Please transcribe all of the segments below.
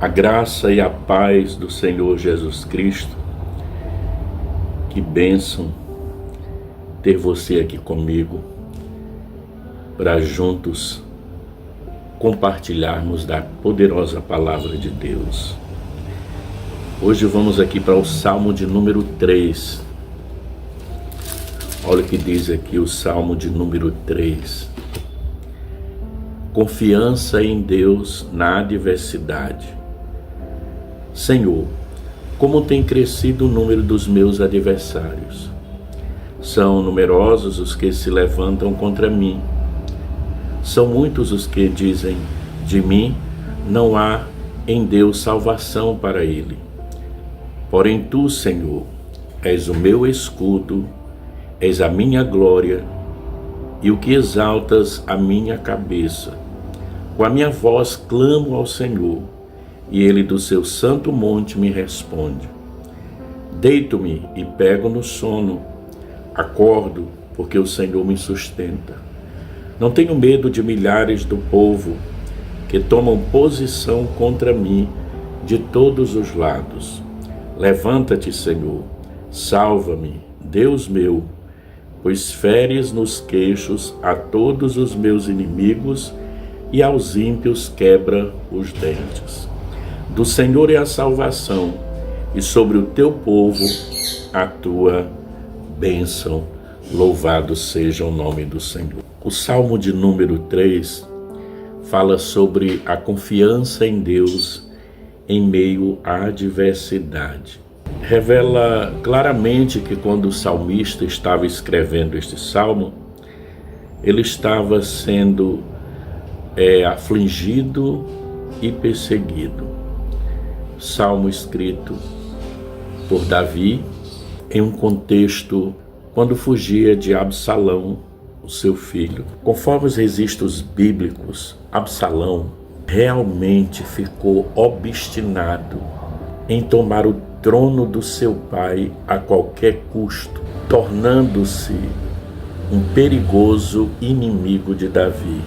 A graça e a paz do Senhor Jesus Cristo. Que bênção ter você aqui comigo para juntos compartilharmos da poderosa palavra de Deus. Hoje vamos aqui para o Salmo de número 3. Olha o que diz aqui o Salmo de número 3. Confiança em Deus na adversidade. Senhor, como tem crescido o número dos meus adversários. São numerosos os que se levantam contra mim. São muitos os que dizem de mim, não há em Deus salvação para ele. Porém tu, Senhor, és o meu escudo, és a minha glória e o que exaltas a minha cabeça. Com a minha voz clamo ao Senhor, e ele do seu santo monte me responde. Deito-me e pego no sono, acordo porque o Senhor me sustenta. Não tenho medo de milhares do povo que tomam posição contra mim de todos os lados. Levanta-te, Senhor, salva-me, Deus meu, pois feres nos queixos a todos os meus inimigos e aos ímpios quebra os dentes. Do Senhor é a salvação, e sobre o teu povo a tua bênção. Louvado seja o nome do Senhor. O Salmo de número 3 fala sobre a confiança em Deus em meio à adversidade. Revela claramente que quando o salmista estava escrevendo este salmo, ele estava sendo afligido e perseguido. Salmo escrito por Davi em um contexto quando fugia de Absalão, o seu filho. Conforme os registros bíblicos, Absalão realmente ficou obstinado em tomar o trono do seu pai a qualquer custo, tornando-se um perigoso inimigo de Davi.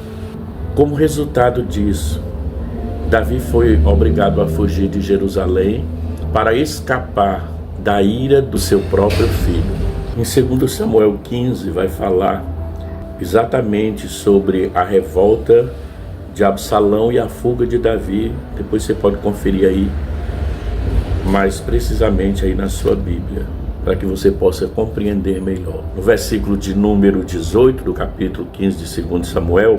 Como resultado disso, Davi foi obrigado a fugir de Jerusalém para escapar da ira do seu próprio filho. Em 2 Samuel 15 vai falar exatamente sobre a revolta de Absalão e a fuga de Davi. Depois você pode conferir aí, mais precisamente aí na sua Bíblia, para que você possa compreender melhor. No versículo de número 18 do capítulo 15 de 2 Samuel,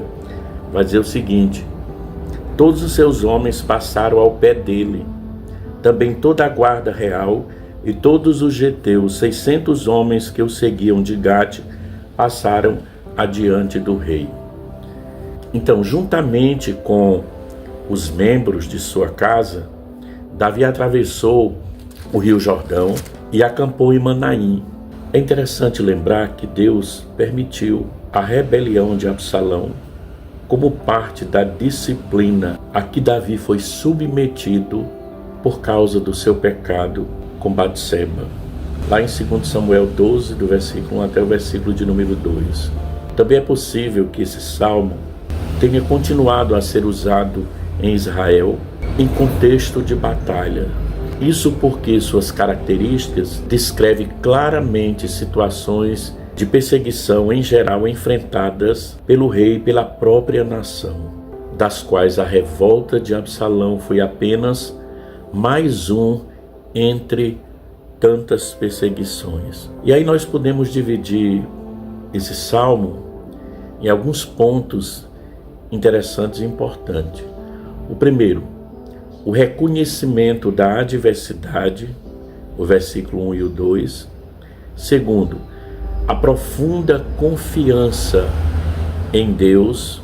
vai dizer o seguinte: todos os seus homens passaram ao pé dele, também toda a guarda real e todos os geteus, 600 homens que o seguiam de Gate, passaram adiante do rei. Então, juntamente com os membros de sua casa, Davi atravessou o rio Jordão e acampou em Manaim. É interessante lembrar que Deus permitiu a rebelião de Absalão como parte da disciplina a que Davi foi submetido por causa do seu pecado com Batseba. Lá em 2 Samuel 12, do versículo 1 até o versículo de número 2. Também é possível que esse salmo tenha continuado a ser usado em Israel em contexto de batalha. Isso porque suas características descrevem claramente situações de perseguição em geral enfrentadas pelo rei e pela própria nação, das quais a revolta de Absalão foi apenas mais um entre tantas perseguições. E aí nós podemos dividir esse salmo em alguns pontos interessantes e importantes. O primeiro, o reconhecimento da adversidade, o versículo 1 e o 2. Segundo, a profunda confiança em Deus,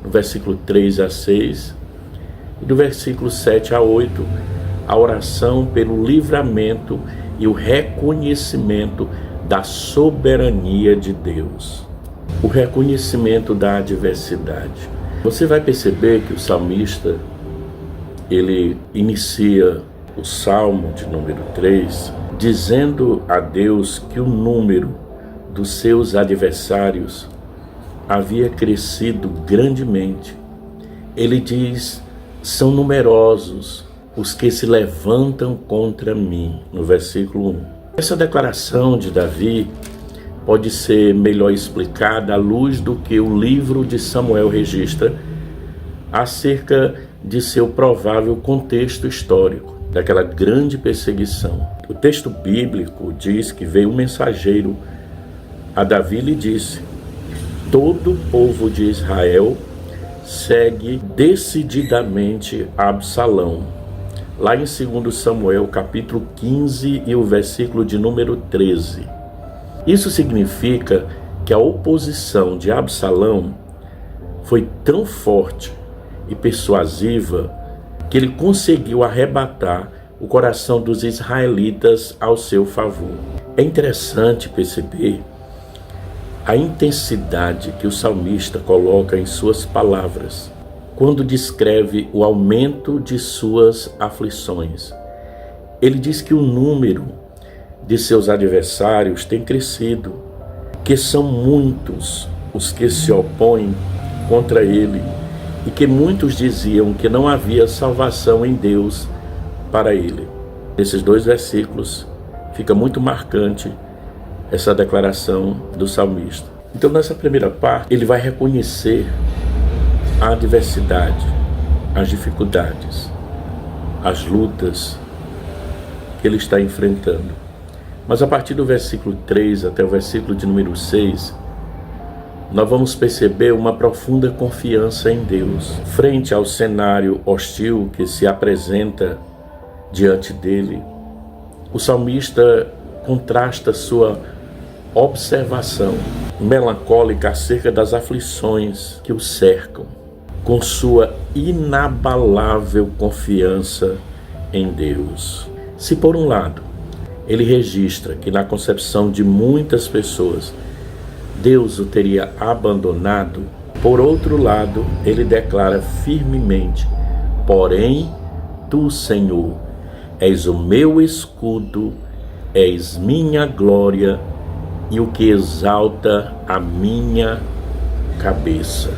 no versículo 3 a 6, e do versículo 7 a 8, a oração pelo livramento e o reconhecimento da soberania de Deus. O reconhecimento da adversidade. Você vai perceber que o salmista, ele inicia o Salmo de número 3, dizendo a Deus que o número dos seus adversários havia crescido grandemente. Ele diz, são numerosos os que se levantam contra mim, no versículo 1. Essa declaração de Davi pode ser melhor explicada à luz do que o livro de Samuel registra acerca de seu provável contexto histórico, daquela grande perseguição. O texto bíblico diz que veio um mensageiro a Davi e lhe disse: todo o povo de Israel segue decididamente Absalão. Lá em 2 Samuel, capítulo 15 e o versículo de número 13. Isso significa que a oposição de Absalão foi tão forte e persuasiva que ele conseguiu arrebatar o coração dos israelitas ao seu favor. É interessante perceber a intensidade que o salmista coloca em suas palavras quando descreve o aumento de suas aflições. Ele diz que o número de seus adversários tem crescido, que são muitos os que se opõem contra ele e que muitos diziam que não havia salvação em Deus para ele. Nesses 2 versículos fica muito marcante essa declaração do salmista. Então, nessa primeira parte, ele vai reconhecer a adversidade, as dificuldades, as lutas que ele está enfrentando. Mas a partir do versículo 3 até o versículo de número 6, nós vamos perceber uma profunda confiança em Deus. Frente ao cenário hostil que se apresenta diante dele, o salmista contrasta sua observação melancólica acerca das aflições que o cercam, com sua inabalável confiança em Deus. Se por um lado, ele registra que na concepção de muitas pessoas, Deus o teria abandonado, por outro lado, ele declara firmemente: porém, tu, Senhor, és o meu escudo, és minha glória e o que exalta a minha cabeça.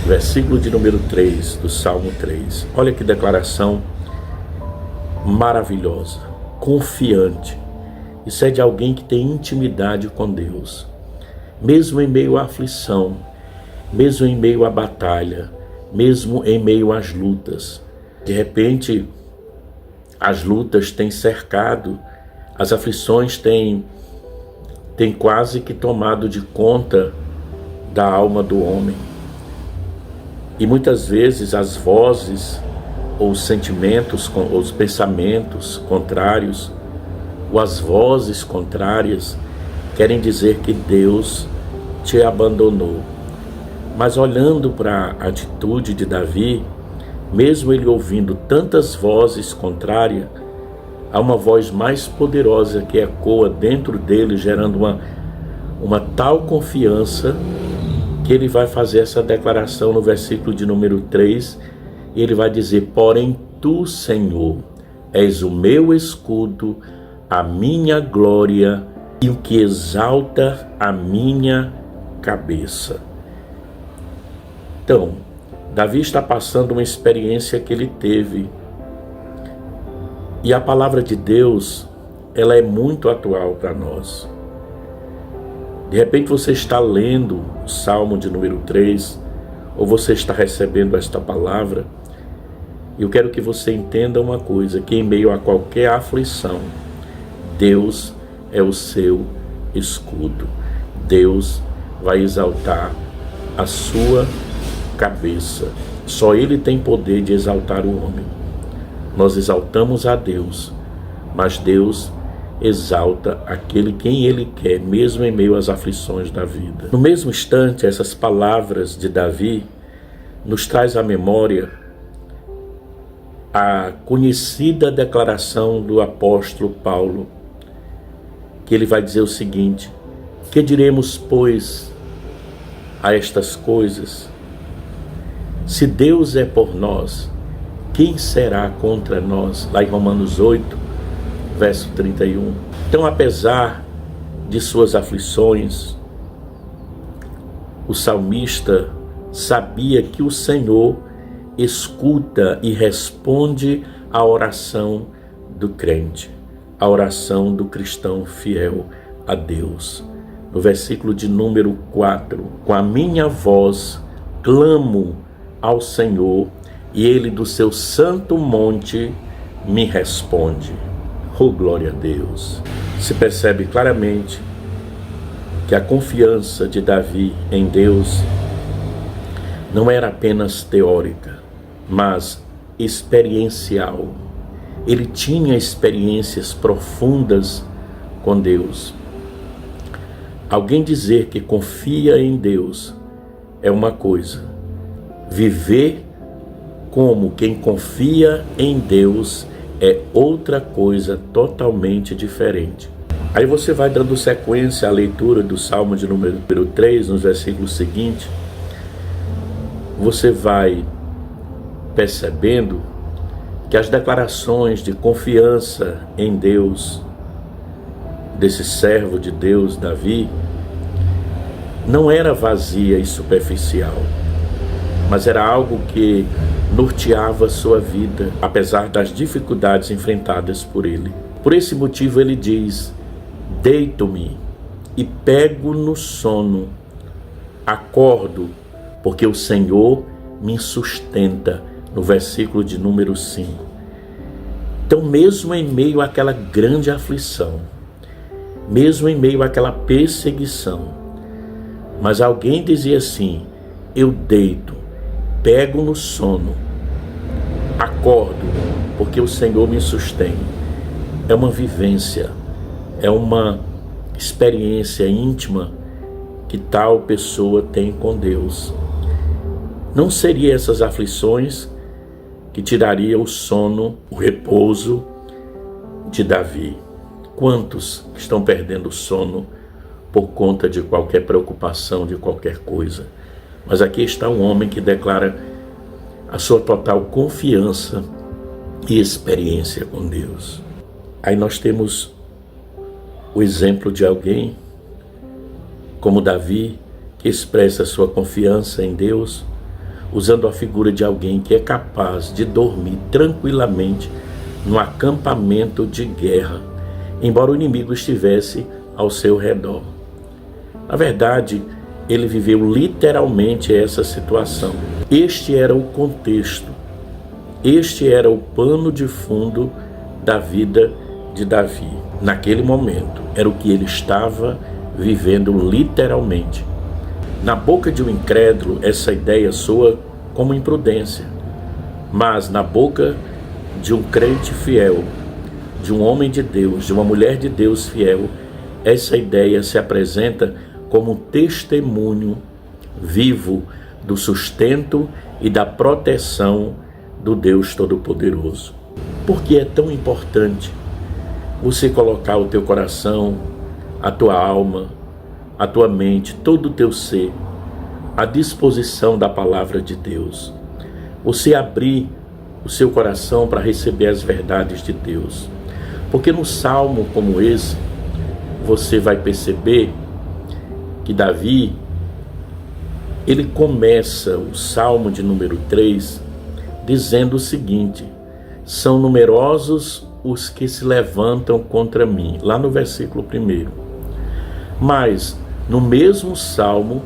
Versículo de número 3 do Salmo 3. Olha que declaração maravilhosa, confiante. Isso é de alguém que tem intimidade com Deus. Mesmo em meio à aflição, mesmo em meio à batalha, mesmo em meio às lutas. De repente, as lutas têm cercado, as aflições têm quase que tomado de conta da alma do homem. E muitas vezes as vozes, ou os sentimentos, ou os pensamentos contrários, ou as vozes contrárias, querem dizer que Deus te abandonou. Mas olhando para a atitude de Davi, mesmo ele ouvindo tantas vozes contrárias, há uma voz mais poderosa que ecoa dentro dele, gerando uma tal confiança que ele vai fazer essa declaração no versículo de número 3, e ele vai dizer: porém tu, Senhor, és o meu escudo, a minha glória e o que exalta a minha cabeça. Então, Davi está passando uma experiência que ele teve. E a palavra de Deus, ela é muito atual para nós. De repente você está lendo o Salmo de número 3, ou você está recebendo esta palavra, e eu quero que você entenda uma coisa, que em meio a qualquer aflição, Deus é o seu escudo. Deus vai exaltar a sua cabeça. Só Ele tem poder de exaltar o homem. Nós exaltamos a Deus, mas Deus exalta aquele quem Ele quer, mesmo em meio às aflições da vida. No mesmo instante, essas palavras de Davi nos traz à memória a conhecida declaração do apóstolo Paulo, que ele vai dizer o seguinte: que diremos, pois, a estas coisas? Se Deus é por nós, quem será contra nós? Lá em Romanos 8, verso 31. Então, apesar de suas aflições, o salmista sabia que o Senhor escuta e responde a oração do crente, a oração do cristão fiel a Deus. No versículo de número 4, com a minha voz clamo ao Senhor, e Ele do seu santo monte me responde. Oh, glória a Deus! Se percebe claramente que a confiança de Davi em Deus não era apenas teórica, mas experiencial. Ele tinha experiências profundas com Deus. Alguém dizer que confia em Deus é uma coisa. Viver como quem confia em Deus é outra coisa totalmente diferente. Aí você vai dando sequência à leitura do Salmo de número 3, nos versículos seguintes. Você vai percebendo que as declarações de confiança em Deus desse servo de Deus, Davi, não era vazia e superficial, mas era algo que norteava sua vida, apesar das dificuldades enfrentadas por ele. Por esse motivo ele diz: deito-me e pego no sono, acordo, porque o Senhor me sustenta, no versículo de número 5. Então, mesmo em meio àquela grande aflição, mesmo em meio àquela perseguição, mas alguém dizia assim: eu deito, pego no sono, acordo, porque o Senhor me sustém. É uma vivência, é uma experiência íntima que tal pessoa tem com Deus. Não seria essas aflições que tiraria o sono, o repouso de Davi. Quantos estão perdendo o sono por conta de qualquer preocupação, de qualquer coisa? Mas aqui está um homem que declara a sua total confiança e experiência com Deus. Aí nós temos o exemplo de alguém como Davi, que expressa a sua confiança em Deus, usando a figura de alguém que é capaz de dormir tranquilamente no acampamento de guerra, embora o inimigo estivesse ao seu redor. Na verdade, ele viveu literalmente essa situação. Este era o contexto, este era o pano de fundo da vida de Davi. Naquele momento, era o que ele estava vivendo literalmente. Na boca de um incrédulo, essa ideia soa como imprudência, mas na boca de um crente fiel, de um homem de Deus, de uma mulher de Deus fiel, essa ideia se apresenta como um testemunho vivo do sustento e da proteção do Deus Todo-Poderoso. Por que é tão importante você colocar o teu coração, a tua alma, a tua mente, todo o teu ser à disposição da palavra de Deus? Você abrir o seu coração para receber as verdades de Deus. Porque no salmo como esse, você vai perceber que Davi, ele começa o salmo de número 3 dizendo o seguinte: são numerosos os que se levantam contra mim, lá no versículo 1. Mas no mesmo salmo,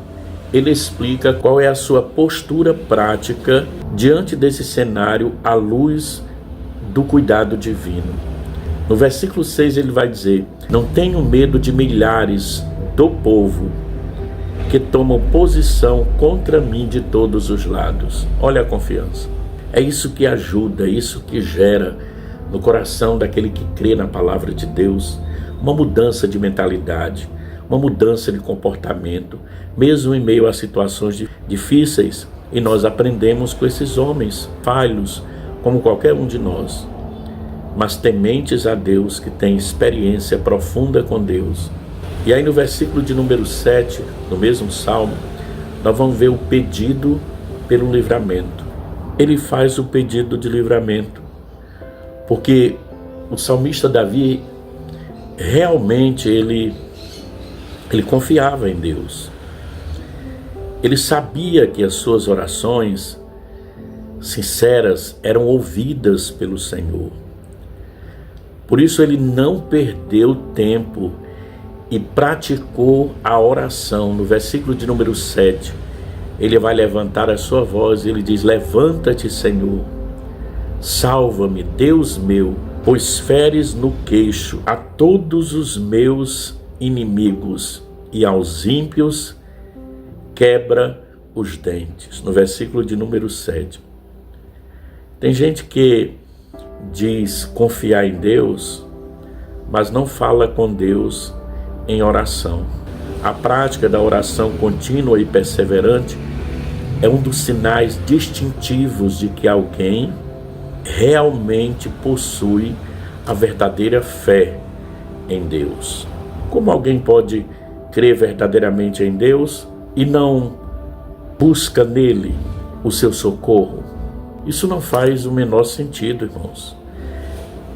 ele explica qual é a sua postura prática diante desse cenário à luz do cuidado divino. No versículo 6 ele vai dizer: não tenho medo de milhares do povo que tomam posição contra mim de todos os lados. Olha a confiança. É isso que ajuda, é isso que gera no coração daquele que crê na palavra de Deus uma mudança de mentalidade, uma mudança de comportamento, mesmo em meio a situações difíceis. E nós aprendemos com esses homens falhos, como qualquer um de nós, mas tementes a Deus, que têm experiência profunda com Deus. E aí no versículo de número 7, no mesmo salmo, nós vamos ver o pedido pelo livramento. Ele faz o pedido de livramento, porque o salmista Davi, realmente ele confiava em Deus. Ele sabia que as suas orações sinceras eram ouvidas pelo Senhor. Por isso ele não perdeu tempo e praticou a oração. No versículo de número 7, ele vai levantar a sua voz e ele diz: levanta-te, Senhor, salva-me, Deus meu, pois feres no queixo a todos os meus inimigos e aos ímpios quebra os dentes. No versículo de número 7. Tem gente que diz confiar em Deus, mas não fala com Deus em oração. A prática da oração contínua e perseverante é um dos sinais distintivos de que alguém realmente possui a verdadeira fé em Deus. Como alguém pode crer verdadeiramente em Deus e não busca nele o seu socorro? Isso não faz o menor sentido, irmãos.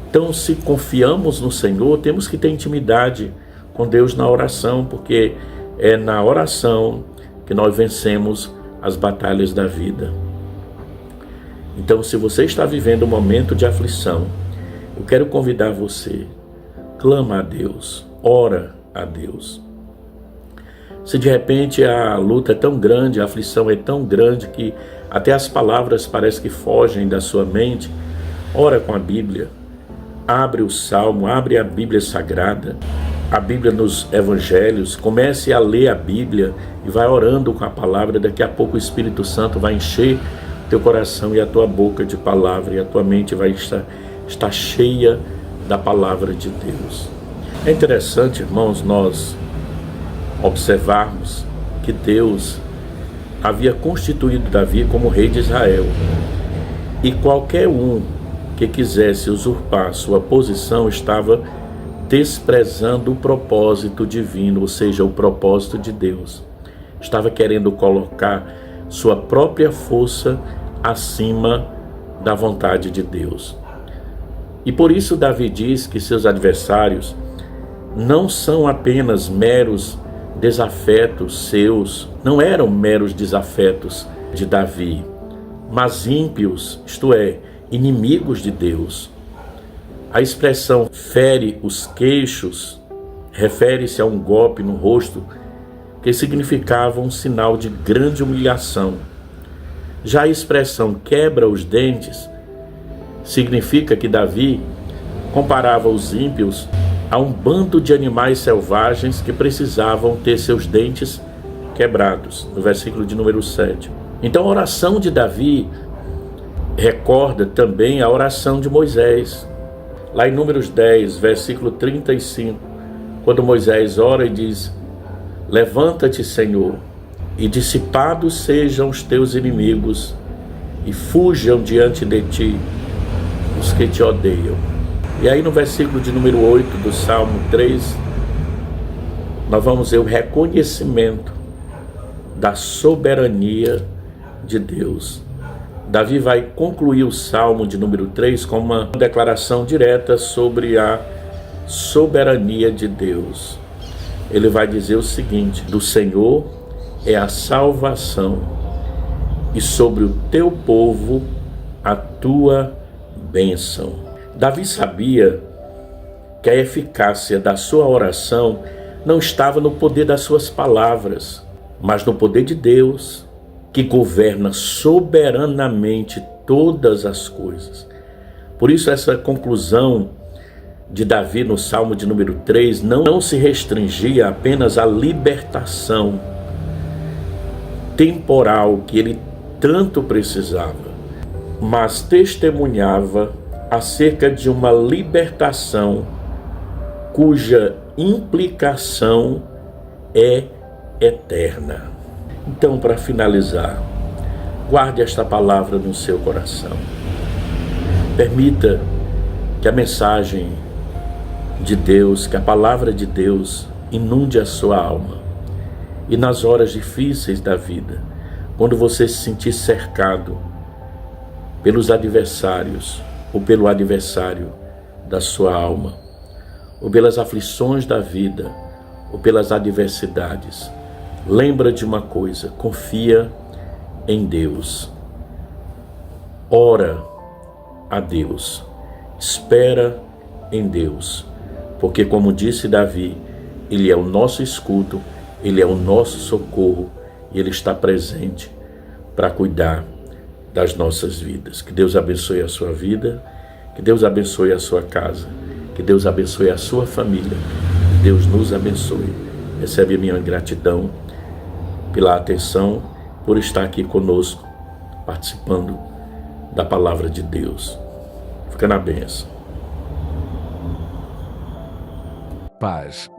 Então, se confiamos no Senhor, temos que ter intimidade com Deus na oração, porque é na oração que nós vencemos as batalhas da vida. Então, se você está vivendo um momento de aflição, eu quero convidar você, clama a Deus, ora a Deus. Se de repente a luta é tão grande, a aflição é tão grande que até as palavras parecem que fogem da sua mente, ora com a Bíblia, abre o Salmo, abre a Bíblia Sagrada, a Bíblia nos Evangelhos, comece a ler a Bíblia e vai orando com a palavra. Daqui a pouco o Espírito Santo vai encher teu coração e a tua boca de palavra, e a tua mente vai estar cheia da palavra de Deus. É interessante, irmãos, nós observarmos que Deus havia constituído Davi como rei de Israel, e qualquer um que quisesse usurpar sua posição estava desprezando o propósito divino, ou seja, o propósito de Deus. Estava querendo colocar sua própria força acima da vontade de Deus. E por isso Davi diz que seus adversários não são apenas meros desafetos seus, não eram meros desafetos de Davi, mas ímpios, isto é, inimigos de Deus. A expressão fere os queixos refere-se a um golpe no rosto que significava um sinal de grande humilhação. Já a expressão quebra os dentes significa que Davi comparava os ímpios a um bando de animais selvagens que precisavam ter seus dentes quebrados, no versículo de número 7. Então a oração de Davi recorda também a oração de Moisés. Lá em Números 10, versículo 35, quando Moisés ora e diz: levanta-te, Senhor, e dissipados sejam os teus inimigos, e fujam diante de ti os que te odeiam. E aí no versículo de número 8 do Salmo 3, nós vamos ver o reconhecimento da soberania de Deus. Davi vai concluir o Salmo de número 3 com uma declaração direta sobre a soberania de Deus. Ele vai dizer o seguinte: do Senhor é a salvação, e sobre o teu povo a tua bênção. Davi sabia que a eficácia da sua oração não estava no poder das suas palavras, mas no poder de Deus, que governa soberanamente todas as coisas. Por isso essa conclusão de Davi no Salmo de número 3 não se restringia apenas à libertação temporal que ele tanto precisava, mas testemunhava acerca de uma libertação cuja implicação é eterna. Então, para finalizar, guarde esta palavra no seu coração. Permita que a mensagem de Deus, que a palavra de Deus inunde a sua alma. E nas horas difíceis da vida, quando você se sentir cercado pelos adversários, ou pelo adversário da sua alma, ou pelas aflições da vida, ou pelas adversidades, lembra de uma coisa: confia em Deus. ora a Deus, espera em Deus, porque, como disse Davi, Ele é o nosso escudo, Ele é o nosso socorro e Ele está presente para cuidar das nossas vidas. Que Deus abençoe a sua vida, que Deus abençoe a sua casa, que Deus abençoe a sua família, que Deus nos abençoe. Recebe a minha gratidão pela atenção, por estar aqui conosco, participando da palavra de Deus. Fica na bênção. Paz